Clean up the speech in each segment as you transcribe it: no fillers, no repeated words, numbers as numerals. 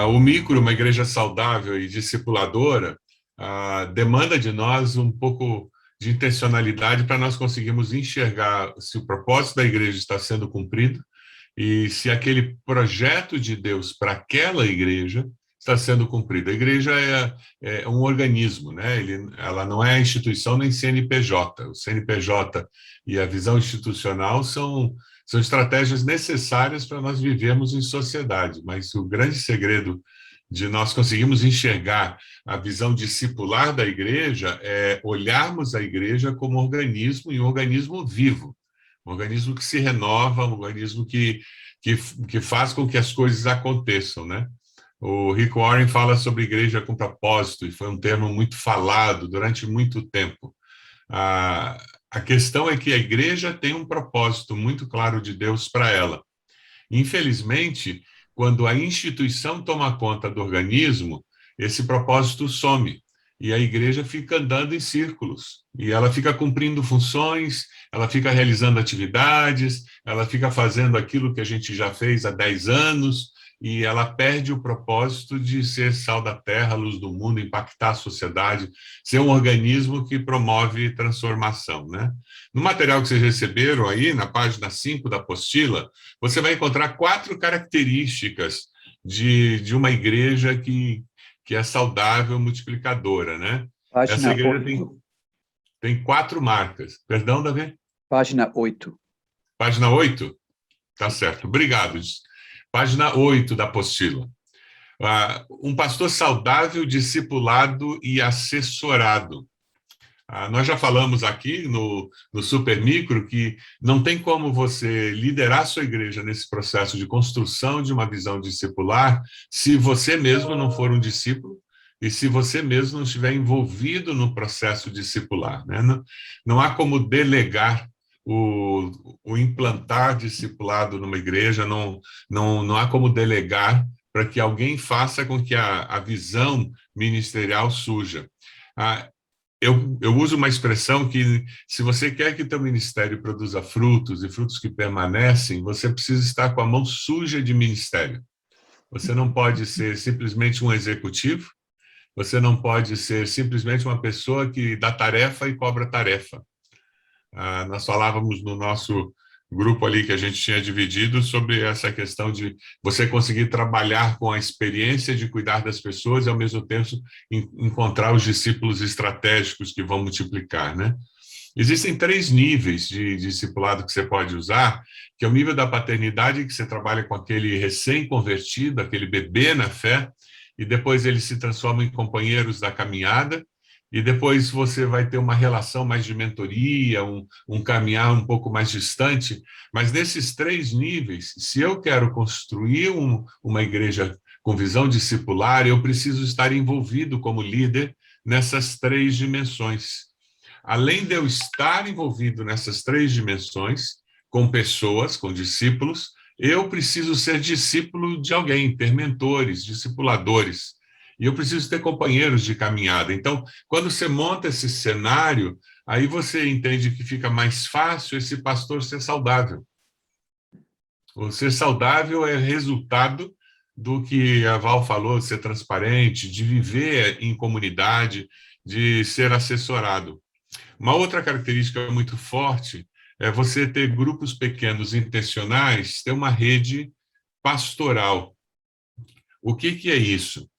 O micro, uma igreja saudável e discipuladora, demanda de nós um pouco de intencionalidade para nós conseguirmos enxergar se o propósito da igreja está sendo cumprido e se aquele projeto de Deus para aquela igreja está sendo cumprido. A igreja é um organismo, né? Ela não é instituição nem CNPJ. O CNPJ e a visão institucional são estratégias necessárias para nós vivermos em sociedade, mas o grande segredo de nós conseguirmos enxergar a visão discipular da igreja é olharmos a igreja como organismo e um organismo vivo, um organismo que se renova, um organismo que faz com que as coisas aconteçam, né? O Rick Warren fala sobre igreja com propósito, e foi um termo muito falado durante muito tempo. A questão é que a igreja tem um propósito muito claro de Deus para ela. Infelizmente, quando a instituição toma conta do organismo, esse propósito some e a igreja fica andando em círculos. E ela fica cumprindo funções, ela fica realizando atividades, ela fica fazendo aquilo que a gente já fez há 10 anos, e ela perde o propósito de ser sal da terra, luz do mundo, impactar a sociedade, ser um organismo que promove transformação, né? No material que vocês receberam aí, na página 5 da apostila, você vai encontrar 4 características de uma igreja que é saudável, multiplicadora, né? Essa Página igreja 8. tem 4 marcas. Perdão, Davi? Página 8. Página 8? Tá certo. Obrigado. Página 8 da apostila. Um pastor saudável, discipulado e assessorado. Nós já falamos aqui no Super Micro que não tem como você liderar sua igreja nesse processo de construção de uma visão discipular se você mesmo não for um discípulo e se você mesmo não estiver envolvido no processo discipular, né? Não há como delegar o implantar discipulado numa igreja, não há como delegar para que alguém faça com que a visão ministerial surja. Eu uso uma expressão que, se você quer que teu ministério produza frutos e frutos que permanecem, você precisa estar com a mão suja de ministério. Você não pode ser simplesmente um executivo, você não pode ser simplesmente uma pessoa que dá tarefa e cobra tarefa. Nós falávamos no nosso grupo ali que a gente tinha dividido sobre essa questão de você conseguir trabalhar com a experiência de cuidar das pessoas e, ao mesmo tempo, encontrar os discípulos estratégicos que vão multiplicar, né? Existem 3 níveis de discipulado que você pode usar, que é o nível da paternidade, que você trabalha com aquele recém-convertido, aquele bebê na fé, e depois eles se transformam em companheiros da caminhada, e depois você vai ter uma relação mais de mentoria, um caminhar um pouco mais distante, mas nesses 3 níveis, se eu quero construir uma igreja com visão discipular, eu preciso estar envolvido como líder nessas 3 dimensões. Além de eu estar envolvido nessas 3 dimensões, com pessoas, com discípulos, eu preciso ser discípulo de alguém, ter mentores, discipuladores. E eu preciso ter companheiros de caminhada. Então, quando você monta esse cenário, aí você entende que fica mais fácil esse pastor ser saudável. O ser saudável é resultado do que a Val falou, de ser transparente, de viver em comunidade, de ser assessorado. Uma outra característica muito forte é você ter grupos pequenos intencionais, ter uma rede pastoral. O que é isso?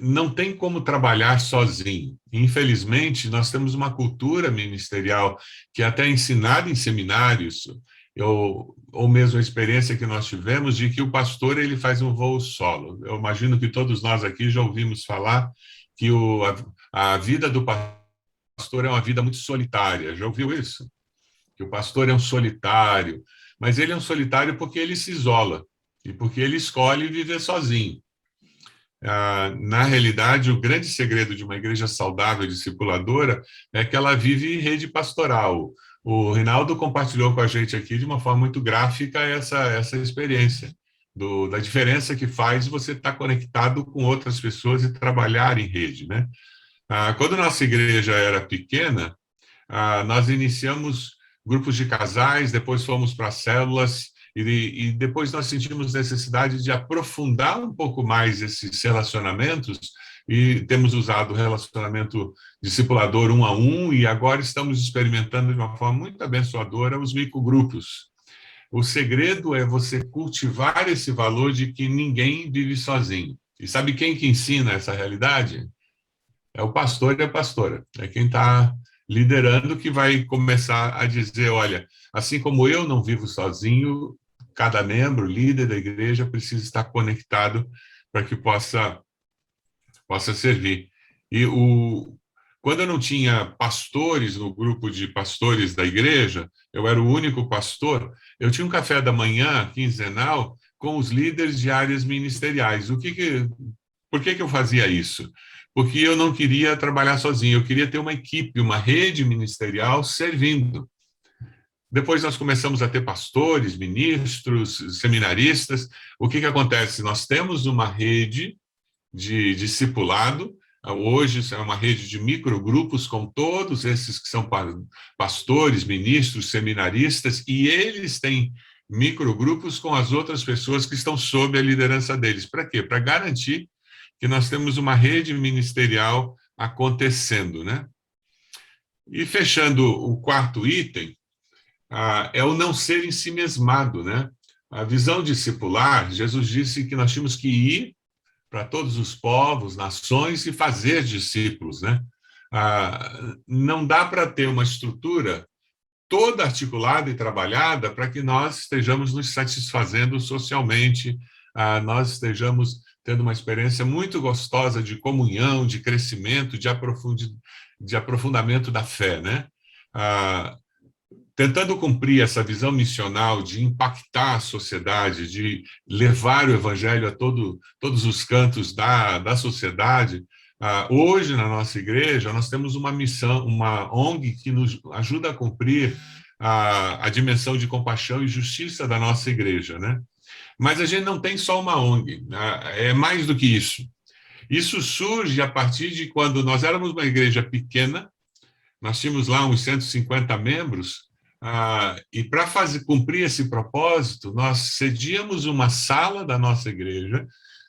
Não tem como trabalhar sozinho. Infelizmente, nós temos uma cultura ministerial que é até ensinada em seminários, ou mesmo a experiência que nós tivemos de que o pastor ele faz um voo solo. Eu imagino que todos nós aqui já ouvimos falar que a vida do pastor é uma vida muito solitária. Já ouviu isso? Que o pastor é um solitário, mas ele é um solitário porque ele se isola e porque ele escolhe viver sozinho. Na realidade, o grande segredo de uma igreja saudável e discipuladora é que ela vive em rede pastoral. O Rinaldo compartilhou com a gente aqui de uma forma muito gráfica essa experiência, da diferença que faz você estar conectado com outras pessoas e trabalhar em rede, né? Quando nossa igreja era pequena, nós iniciamos grupos de casais, depois fomos para células, E depois nós sentimos necessidade de aprofundar um pouco mais esses relacionamentos e temos usado o relacionamento discipulador 1 a 1 e agora estamos experimentando de uma forma muito abençoadora os microgrupos. O segredo é você cultivar esse valor de que ninguém vive sozinho. E sabe quem que ensina essa realidade? É o pastor e a pastora. É quem está liderando que vai começar a dizer, olha, assim como eu não vivo sozinho, cada membro, líder da igreja, precisa estar conectado para que possa servir. Quando eu não tinha pastores no grupo de pastores da igreja, eu era o único pastor, eu tinha um café da manhã quinzenal com os líderes de áreas ministeriais. Por que eu fazia isso? Porque eu não queria trabalhar sozinho, eu queria ter uma equipe, uma rede ministerial servindo. Depois nós começamos a ter pastores, ministros, seminaristas. O que acontece? Nós temos uma rede de discipulado. Hoje é uma rede de microgrupos com todos esses que são pastores, ministros, seminaristas, e eles têm microgrupos com as outras pessoas que estão sob a liderança deles. Para quê? Para garantir que nós temos uma rede ministerial acontecendo, né? E fechando o quarto item, é o não ser ensimesmado, né? A visão discipular, Jesus disse que nós tínhamos que ir para todos os povos, nações e fazer discípulos, né? Não dá para ter uma estrutura toda articulada e trabalhada para que nós estejamos nos satisfazendo socialmente, nós estejamos tendo uma experiência muito gostosa de comunhão, de crescimento, de aprofundamento da fé, né? Tentando cumprir essa visão missional de impactar a sociedade, de levar o evangelho a todos os cantos da sociedade, hoje, na nossa igreja, nós temos uma missão, uma ONG que nos ajuda a cumprir a dimensão de compaixão e justiça da nossa igreja, né? Mas a gente não tem só uma ONG, é mais do que isso. Isso surge a partir de quando nós éramos uma igreja pequena, nós tínhamos lá uns 150 membros, e para cumprir esse propósito, nós cedíamos uma sala da nossa igreja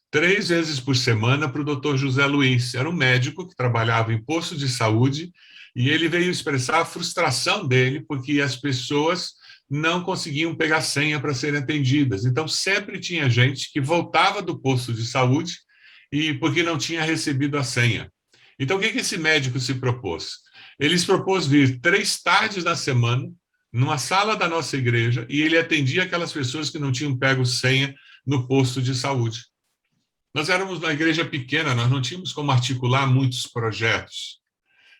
3 vezes por semana para o Dr. José Luiz. Era um médico que trabalhava em posto de saúde e ele veio expressar a frustração dele porque as pessoas não conseguiam pegar senha para serem atendidas. Então, sempre tinha gente que voltava do posto de saúde e porque não tinha recebido a senha. Então, o que esse médico se propôs? Ele se propôs vir 3 tardes na semana numa sala da nossa igreja e ele atendia aquelas pessoas que não tinham pego senha no posto de saúde. Nós éramos uma igreja pequena, nós não tínhamos como articular muitos projetos.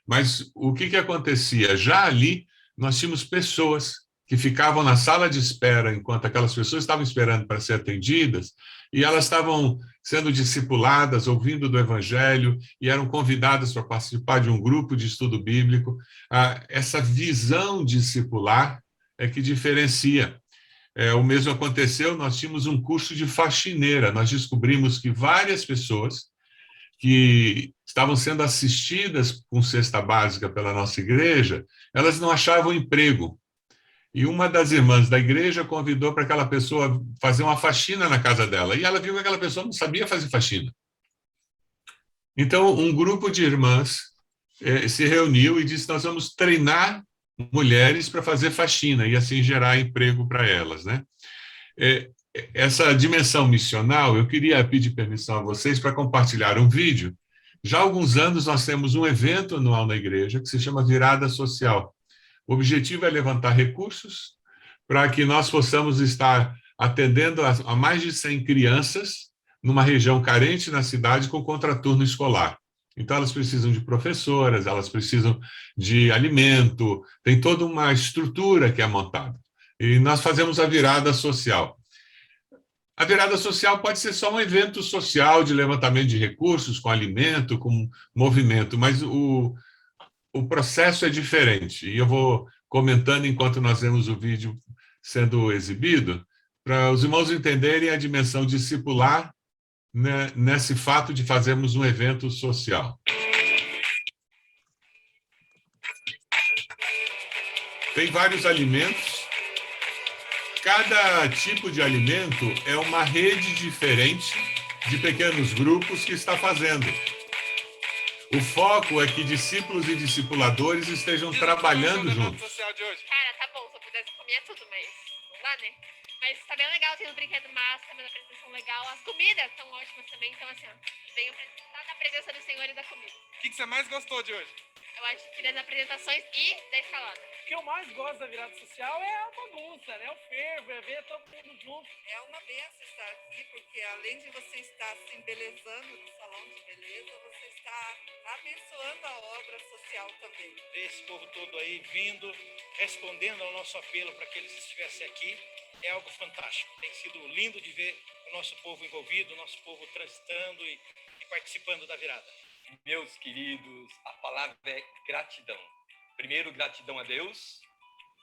Mas o que acontecia? Já ali, nós tínhamos pessoas que ficavam na sala de espera enquanto aquelas pessoas estavam esperando para ser atendidas e elas estavam sendo discipuladas, ouvindo do Evangelho e eram convidadas para participar de um grupo de estudo bíblico. Essa visão discipular é que diferencia. O mesmo aconteceu, nós tínhamos um curso de faxineira, nós descobrimos que várias pessoas que estavam sendo assistidas com cesta básica pela nossa igreja, elas não achavam emprego. E uma das irmãs da igreja convidou para aquela pessoa fazer uma faxina na casa dela. E ela viu que aquela pessoa não sabia fazer faxina. Então, um grupo de irmãs se reuniu e disse: nós vamos treinar mulheres para fazer faxina e assim gerar emprego para elas, né? Essa dimensão missional, eu queria pedir permissão a vocês para compartilhar um vídeo. Já há alguns anos nós temos um evento anual na igreja que se chama Virada Social. O objetivo é levantar recursos para que nós possamos estar atendendo a mais de 100 crianças numa região carente na cidade com contraturno escolar. Então, elas precisam de professoras, elas precisam de alimento, tem toda uma estrutura que é montada. E nós fazemos a virada social. A virada social pode ser só um evento social de levantamento de recursos, com alimento, com movimento, mas o processo é diferente. E eu vou comentando enquanto nós vemos o vídeo sendo exibido, para os irmãos entenderem a dimensão discipular, né, nesse fato de fazermos um evento social. Tem vários alimentos. cada tipo de alimento é uma rede diferente de pequenos grupos que está fazendo. O foco é que discípulos e discipuladores estejam trabalhando juntos. Cara, tá bom, se eu pudesse comer tudo, mas não dá, né? Mas tá bem legal, tem um brinquedo massa, tem uma apresentação legal. As comidas estão ótimas também, então assim, ó, venho pra estar na presença do Senhor e da comida. O que você mais gostou de hoje? Eu acho que das apresentações e da escalada. O que eu mais gosto da virada social é a bagunça, né? O fervo, é ver todo mundo junto. É uma benção estar aqui, porque além de você estar se embelezando no salão de beleza, você está abençoando a obra social também. Esse povo todo aí vindo, respondendo ao nosso apelo para que eles estivessem aqui, é algo fantástico. Tem sido lindo de ver o nosso povo envolvido, o nosso povo transitando e participando da virada. Meus queridos, a palavra é gratidão. Primeiro, gratidão a Deus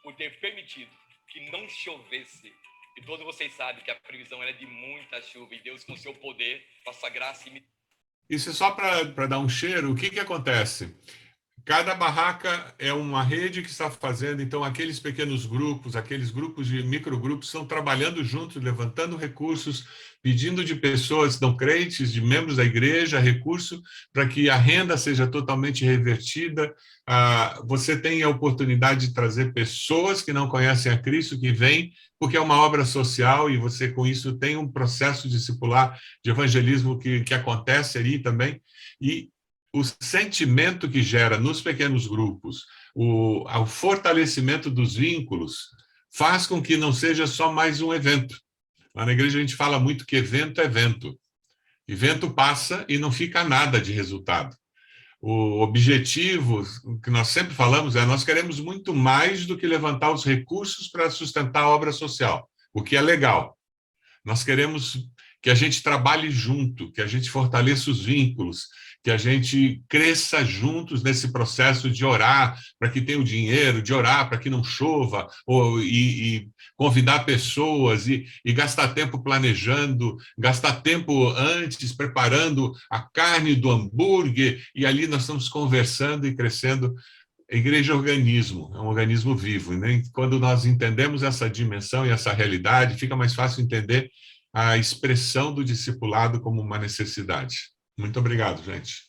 por ter permitido que não chovesse. E todos vocês sabem que a previsão era de muita chuva. E Deus, com seu poder, com a sua graça e... Isso é só para dar um cheiro. O que acontece? Cada barraca é uma rede que está fazendo, então aqueles pequenos grupos, aqueles grupos de microgrupos estão trabalhando juntos, levantando recursos, pedindo de pessoas não crentes, de membros da igreja, recurso para que a renda seja totalmente revertida. Você tem a oportunidade de trazer pessoas que não conhecem a Cristo, que vêm, porque é uma obra social e você com isso tem um processo discipular de evangelismo que acontece ali também. E o sentimento que gera nos pequenos grupos, o fortalecimento dos vínculos, faz com que não seja só mais um evento. Lá na igreja a gente fala muito que evento é vento. Evento passa e não fica nada de resultado. O objetivo que nós sempre falamos é nós queremos muito mais do que levantar os recursos para sustentar a obra social, o que é legal. Nós queremos que a gente trabalhe junto, que a gente fortaleça os vínculos, que a gente cresça juntos nesse processo de orar para que tenha o dinheiro, de orar para que não chova, e convidar pessoas, e gastar tempo planejando, gastar tempo antes, preparando a carne do hambúrguer, e ali nós estamos conversando e crescendo. A igreja é um organismo vivo, né? Quando nós entendemos essa dimensão e essa realidade, fica mais fácil entender a expressão do discipulado como uma necessidade. Muito obrigado, gente.